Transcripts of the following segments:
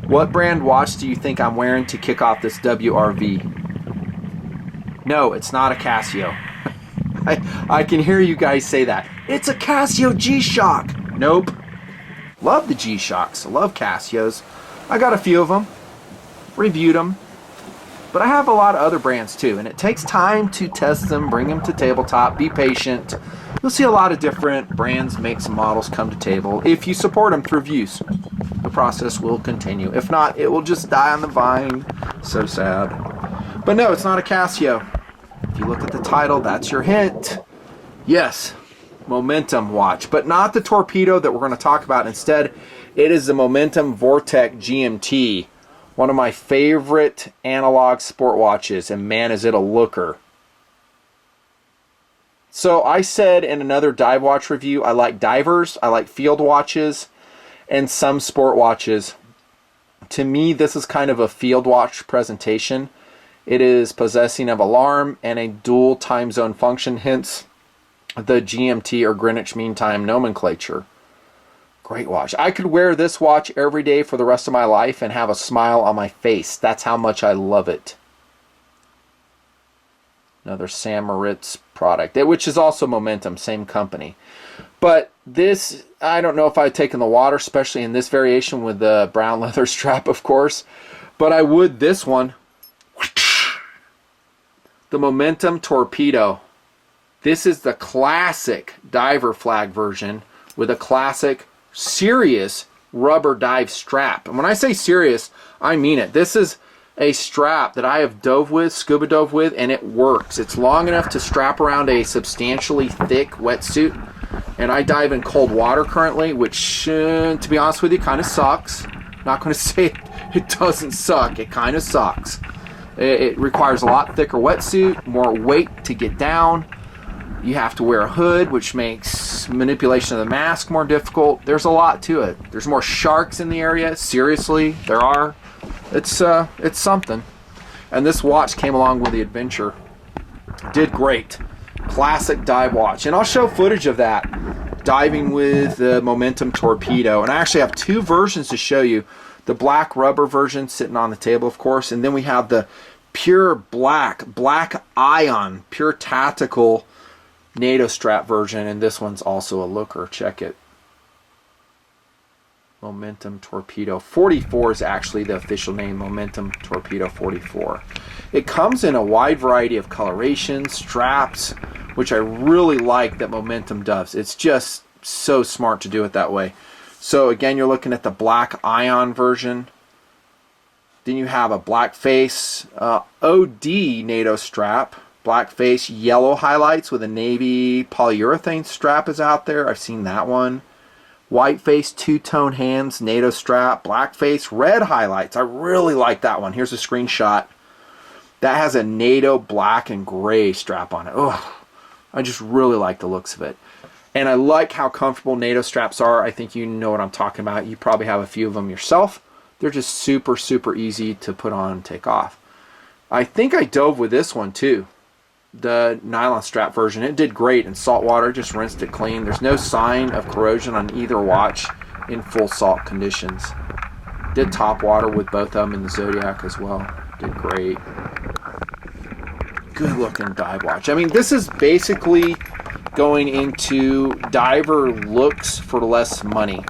What brand watch do you think I'm wearing to kick off this WRV? No, it's not a Casio. I can hear you guys say that. It's a Casio G-Shock. Nope. Love the G-Shocks. Love Casios. I got a few of them. Reviewed them. But I have a lot of other brands too, and it takes time to test them, bring them to tabletop, be patient. You'll see a lot of different brands, makes, and models come to table. If you support them through views, the process will continue. If not, it will just die on the vine. So sad. But no, it's not a Casio. If you look at the title, that's your hint. Yes, Momentum watch, but not the Torpedo that we're going to talk about. Instead, it is the Momentum Vortex GMT. One of my favorite analog sport watches, and man, is it a looker. So I said in another dive watch review, I like divers, I like field watches, and some sport watches. To me, this is kind of a field watch presentation. It is possessing of alarm and a dual time zone function, hence the GMT or Greenwich Mean Time nomenclature. Great watch. I could wear this watch every day for the rest of my life and have a smile on my face. That's how much I love it. Another Sam Moritz product, which is also Momentum, same company. But this, I don't know if I'd take in the water, especially in this variation with the brown leather strap, of course. But I would this one. The Momentum Torpedo. This is the classic diver flag version with a classic serious rubber dive strap. And when I say serious, I mean it. This is a strap that I have dove with, scuba dove with, and it works. It's long enough to strap around a substantially thick wetsuit. And I dive in cold water currently, which, to be honest with you, kind of sucks. Not going to say it doesn't suck. It kind of sucks. It requires a lot thicker wetsuit, more weight to get down. You have to wear a hood, which makes manipulation of the mask more difficult. There's a lot to it. There's more sharks in the area. Seriously, there are. It's something. And this watch came along with the adventure. Did great. Classic dive watch. And I'll show footage of that. Diving with the Momentum Torpedo. And I actually have two versions to show you. The black rubber version sitting on the table, of course. And then we have the pure black ion, pure tactical NATO strap version, and this one's also a looker. Check it. Momentum Torpedo 44 is actually the official name, Momentum Torpedo 44. It comes in a wide variety of colorations, straps, which I really like that Momentum does. It's just so smart to do it that way. So again, you're looking at the black ion version. Then you have a black face OD NATO strap. Black face, yellow highlights with a navy polyurethane strap is out there. I've seen that one. White face, two-tone hands, NATO strap. Black face, red highlights. I really like that one. Here's a screenshot. That has a NATO black and gray strap on it. Oh, I just really like the looks of it. And I like how comfortable NATO straps are. I think you know what I'm talking about. You probably have a few of them yourself. They're just super, super easy to put on and take off. I think I dove with this one too. The nylon strap version. It did great in salt water, just rinsed it clean. There's no sign of corrosion on either watch in full salt conditions. Did top water with both of them in the Zodiac as well. Did great. Good looking dive watch. I mean, this is basically going into diver looks for less money.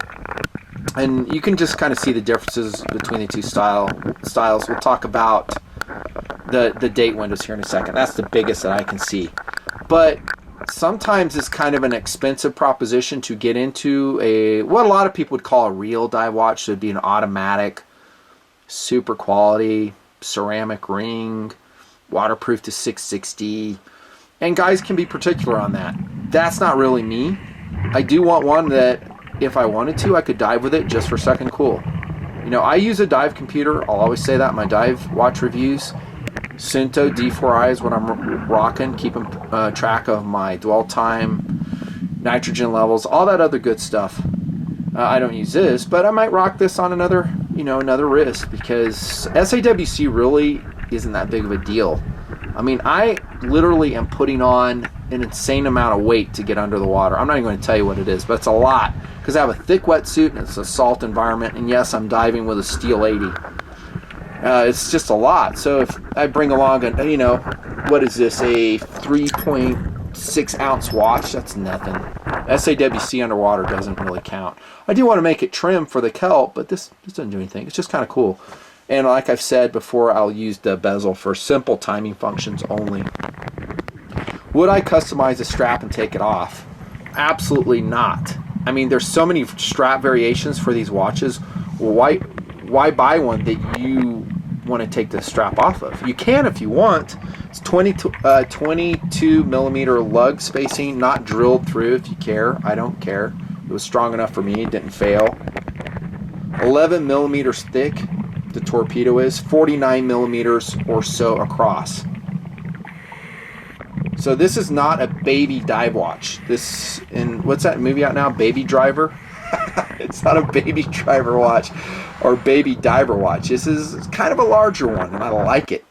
And you can just kind of see the differences between the two styles. We'll talk about the date windows here in a second. That's the biggest that I can see. But sometimes it's kind of an expensive proposition to get into what a lot of people would call a real dive watch. So it'd be an automatic, super quality, ceramic ring, waterproof to 660. And guys can be particular on that. That's not really me. I do want one that if I wanted to, I could dive with it just for second cool. You know, I use a dive computer. I'll always say that in my dive watch reviews. Sunto D4i is what I'm rocking, keeping track of my dwell time, nitrogen levels, all that other good stuff. I don't use this, but I might rock this on another wrist because SAWC really isn't that big of a deal. I mean, I literally am putting on an insane amount of weight to get under the water. I'm not even going to tell you what it is, but it's a lot because I have a thick wetsuit and it's a salt environment, and yes, I'm diving with a Steel 80. It's just a lot. So if I bring along a, you know, what is this, a 3.6 ounce watch, that's nothing. SAWC underwater doesn't really count. I do want to make it trim for the kelp, but this doesn't do anything. It's just kind of cool. And like I've said before, I'll use the bezel for simple timing functions only. Would I customize the strap and take it off? Absolutely not. I mean, there's so many strap variations for these watches. Why buy one that you want to take the strap off of? You can if you want. It's 22 millimeter lug spacing, not drilled through if you care. I don't care. It was strong enough for me. It didn't fail. 11 millimeters thick, the Torpedo is. 49 millimeters or so across. So this is not a baby dive watch. This, in what's that movie out now? Baby Driver? It's not a baby driver watch or baby diver watch. This is kind of a larger one, and I like it.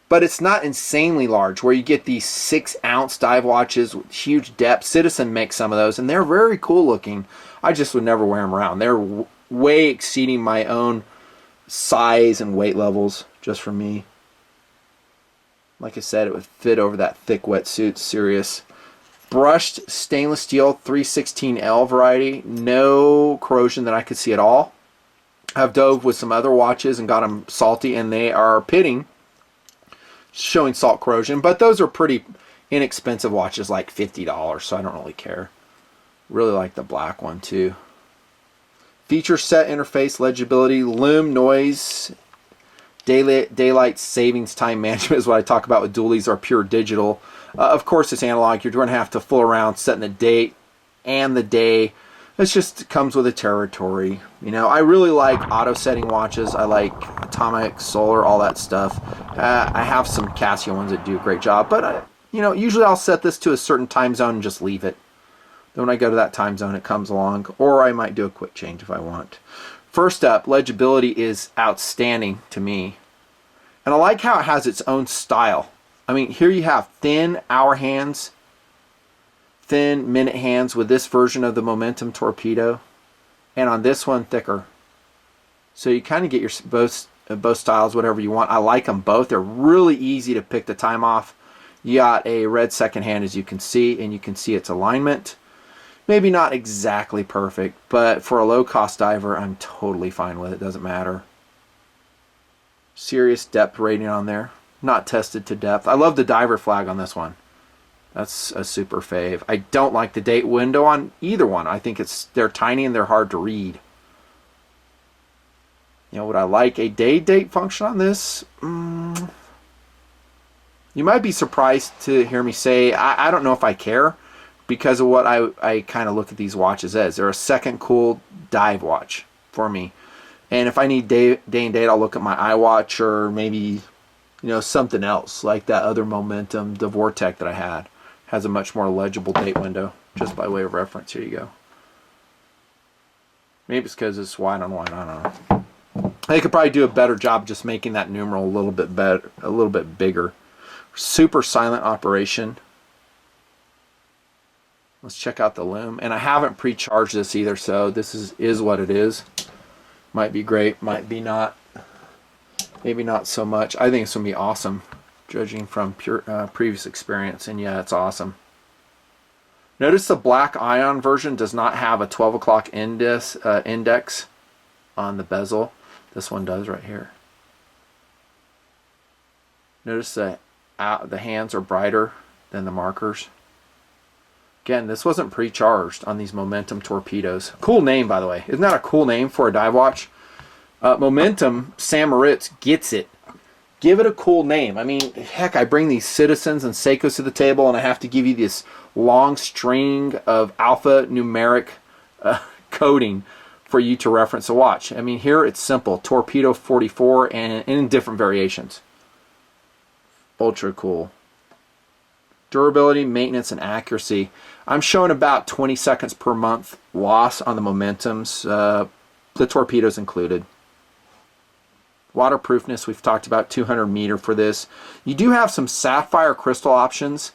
But it's not insanely large, where you get these 6 ounce dive watches with huge depth. Citizen makes some of those, and they're very cool looking. I just would never wear them around. They're way exceeding my own size and weight levels just for me. Like I said, it would fit over that thick wetsuit. Serious. Brushed stainless steel 316L variety. No corrosion that I could see at all. I've dove with some other watches and got them salty, and they are pitting, showing salt corrosion. But those are pretty inexpensive watches, like $50, so I don't really care. Really like the black one too. Feature set interface, legibility, lume, noise, daylight savings, time management is what I talk about with dualies, are pure digital. Of course, it's analog. You're going to have to fool around setting the date and the day. It just comes with the territory. You know, I really like auto setting watches. I like atomic, solar, all that stuff. I have some Casio ones that do a great job, but you know, usually I'll set this to a certain time zone and just leave it. Then when I go to that time zone, it comes along, or I might do a quick change if I want. First up, legibility is outstanding to me. And I like how it has its own style. I mean, here you have thin hour hands, thin minute hands with this version of the Momentum Torpedo, and on this one thicker. So you kind of get your both styles, whatever you want. I like them both. They're really easy to pick the time off. You got a red second hand, as you can see, and you can see its alignment. Maybe not exactly perfect, but for a low-cost diver, I'm totally fine with it. Doesn't matter. Serious depth rating on there. Not tested to depth. I love the diver flag on this one. That's a super fave. I don't like the date window on either one. I think they're tiny and they're hard to read. You know, would I like a day date function on this? You might be surprised to hear me say I don't know if I care, because of what I kind of look at these watches as. They're a second cool dive watch for me. And if I need day and date, I'll look at my iWatch, or maybe, you know, something else like that other Momentum, the Vortec that I had. Has a much more legible date window, just by way of reference. Here you go. Maybe it's because it's white on white, I don't know. They could probably do a better job just making that numeral a little bit better, a little bit bigger. Super silent operation. Let's check out the lume. And I haven't pre-charged this either, so this is what it is. Might be great, might be not. Maybe not so much. I think it's going to be awesome, judging from previous experience. And yeah, it's awesome. Notice the black ion version does not have a 12 o'clock index on the bezel. This one does right here. Notice that the hands are brighter than the markers. Again, this wasn't pre-charged on these Momentum Torpedoes. Cool name, by the way. Isn't that a cool name for a dive watch? Momentum, Sam Moritz gets it. Give it a cool name. I mean, heck, I bring these Citizens and Seikos to the table, and I have to give you this long string of alphanumeric coding for you to reference a watch. I mean, here it's simple. Torpedo 44 and in different variations. Ultra cool. Durability, maintenance, and accuracy. I'm showing about 20 seconds per month loss on the Momentums, the Torpedoes included. Waterproofness, we've talked about 200 meter for this. You do have some sapphire crystal options.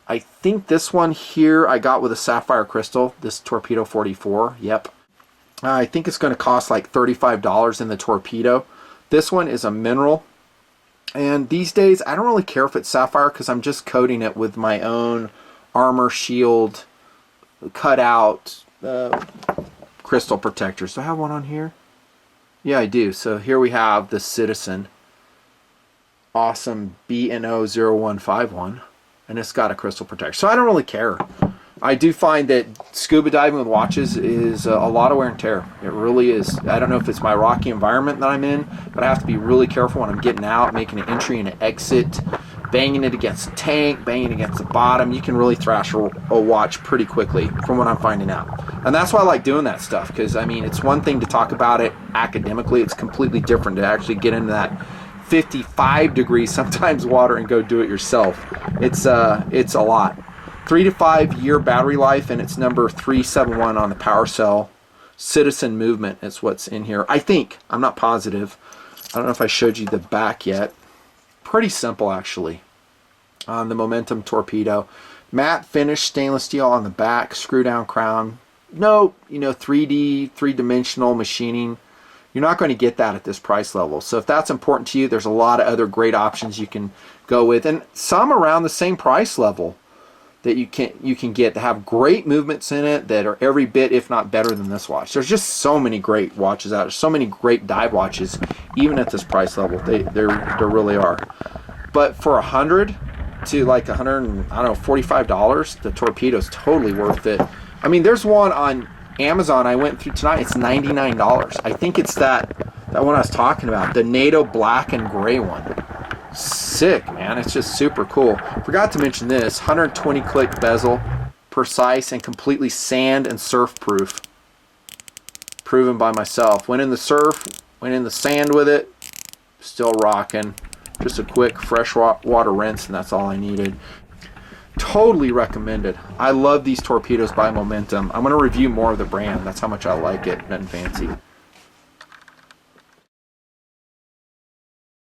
I think this one here I got with a sapphire crystal, this Torpedo 44. Yep. I think it's going to cost like $35 in the Torpedo. This one is a mineral. And these days, I don't really care if it's sapphire because I'm just coating it with my own armor shield cut out crystal protectors. Do I have one on here? Yeah, I do. So here we have the Citizen. Awesome BNO0151. And it's got a crystal protector. So I don't really care. I do find that scuba diving with watches is a lot of wear and tear. It really is. I don't know if it's my rocky environment that I'm in, but I have to be really careful when I'm getting out, making an entry and an exit, banging it against the tank, banging against the bottom. You can really thrash a watch pretty quickly from what I'm finding out. And that's why I like doing that stuff, because I mean, it's one thing to talk about it academically. It's completely different to actually get into that 55 degrees sometimes water and go do it yourself. It's a lot. 3 to 5 year battery life, and it's number 371 on the power cell. Citizen movement is what's in here. I think. I'm not positive. I don't know if I showed you the back yet. Pretty simple, actually, on the Momentum Torpedo. Matte finish stainless steel on the back, screw down crown. No, 3D, three-dimensional machining. You're not going to get that at this price level. So if that's important to you, there's a lot of other great options you can go with, and some around the same price level that you can get to have great movements in it that are every bit, if not better than this watch. There's just so many great watches out there, so many great dive watches, even at this price level. There really are. But for 100 to like $145, the Torpedo's totally worth it. I mean, there's one on Amazon I went through tonight. It's $99. I think it's that one I was talking about, the NATO black and gray one. Sick, man. It's just super cool. Forgot to mention this 120 click bezel, precise and completely sand and surf proof. Proven by myself. Went in the surf, went in the sand with it, still rocking. Just a quick fresh water rinse, and that's all I needed. Totally recommended. I love these Torpedoes by Momentum. I'm going to review more of the brand. That's how much I like it. Nutnfancy.